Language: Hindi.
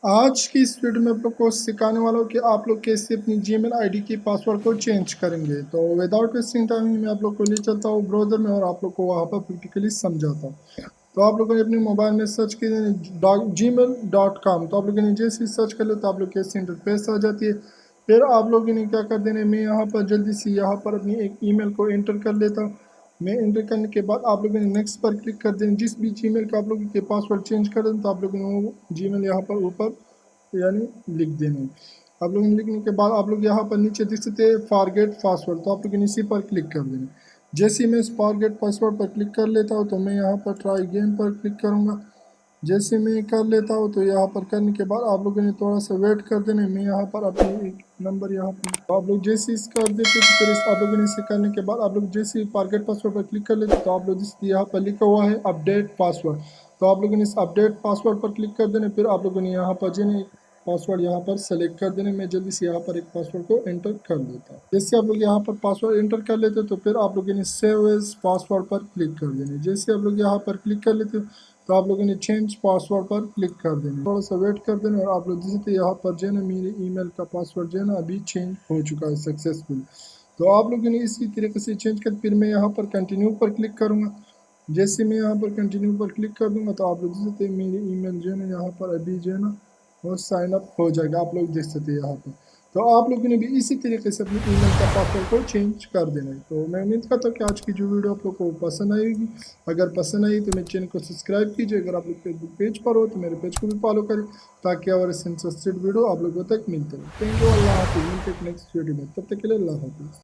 आज की इस वीडियो में आप लोग को सिखाने वाला हूँ कि आप लोग कैसे अपनी जीमेल आईडी की पासवर्ड को चेंज करेंगे। तो विदाउट वेस्टिंग टाइम मैं आप लोग को ले चलता हूँ ब्राउज़र में और आप लोग को वहाँ पर प्रैक्टिकली समझाता हूँ। तो आप लोगों ने अपने मोबाइल में सर्च किया gmail.com, तो आप लोगों ने जैसे ही सर्च कर लो तो आप लोग कैसे इंटरफेस आ जाती है। फिर आप लोगों ने क्या कर देना है, मैं यहाँ पर जल्दी से यहाँ पर अपनी एक ईमेल को एंटर कर लेता हूँ। मैं एंटर करने के बाद आप लोगों ने नेक्स्ट पर क्लिक कर देना। जिस भी जीमेल का आप लोगों के पासवर्ड चेंज कर दें तो आप लोगों ने वो जीमेल यहाँ पर ऊपर यानी लिख देना है। आप लोगों ने लिखने के बाद आप लोग यहाँ पर नीचे देख सकते हैं फॉरगेट पासवर्ड, तो आप लोग इसी पर क्लिक कर देना। जैसे ही मैं इस फॉरगेट पासवर्ड पर क्लिक कर लेता हूँ तो मैं यहाँ पर ट्राई अगेन पर क्लिक करूँगा। जैसे मैं कर लेता हूँ तो यहाँ पर करने के बाद आप लोगों ने थोड़ा सा वेट कर देना। मैं यहाँ पर अपनी एक नंबर यहाँ पर तो आप लोग जैसे इस कर देते तो फिर इस आप लोगों ने इसे करने के बाद आप लोग जैसे ही फॉरगेट पासवर्ड पर क्लिक कर लेते तो आप लोग यहाँ पर लिखा हुआ है अपडेट पासवर्ड, तो आप लोगों ने इस अपडेट पासवर्ड पर क्लिक कर देना। फिर आप लोगों ने यहाँ पर जो पासवर्ड यहाँ पर सेलेक्ट कर देने। मैं जल्दी से यहाँ पर एक पासवर्ड को एंटर कर देता हूँ। जैसे आप लोग यहाँ पर पासवर्ड एंटर कर लेते हो तो फिर आप लोगों ने सेव एज पासवर्ड पर क्लिक कर देने। जैसे आप लोग यहाँ पर क्लिक कर लेते हो तो आप लोगों ने चेंज पासवर्ड पर क्लिक कर देना। थोड़ा सा वेट कर देना और आप लोग जैसे यहाँ पर जो है ना मेरे ईमेल का पासवर्ड जो है ना अभी चेंज हो चुका है सक्सेसफुल। तो आप लोगों ने इसी तरीके से चेंज कर फिर मैं यहाँ पर कंटिन्यू पर क्लिक करूँगा। जैसे मैं यहाँ पर कंटिन्यू पर क्लिक कर दूंगा तो आप लोग देख सकते हैं मेरी ईमेल जो है ना यहाँ पर अभी जो है ना वो साइन अप हो जाएगा। आप लोग देख सकते हैं यहाँ पर। तो आप लोगों ने भी इसी तरीके से अपनी ईमेल का पासवर्ड को चेंज कर देना है। तो मैं उम्मीद करता हूँ कि आज की जो वीडियो आप लोग को पसंद आएगी। अगर पसंद आई तो मेरे चैनल को सब्सक्राइब कीजिए। अगर आप लोग फेसबुक पेज पर हो तो मेरे पेज को भी फॉलो करें ताकि और इंटरेस्टेड वीडियो आप लोगों तक मिलते रहे। Thank you. अल्लाह हाफिज़। मिलते हैं नेक्स्ट वीडियो में, तब तक के लिए अल्लाह हाफिज़।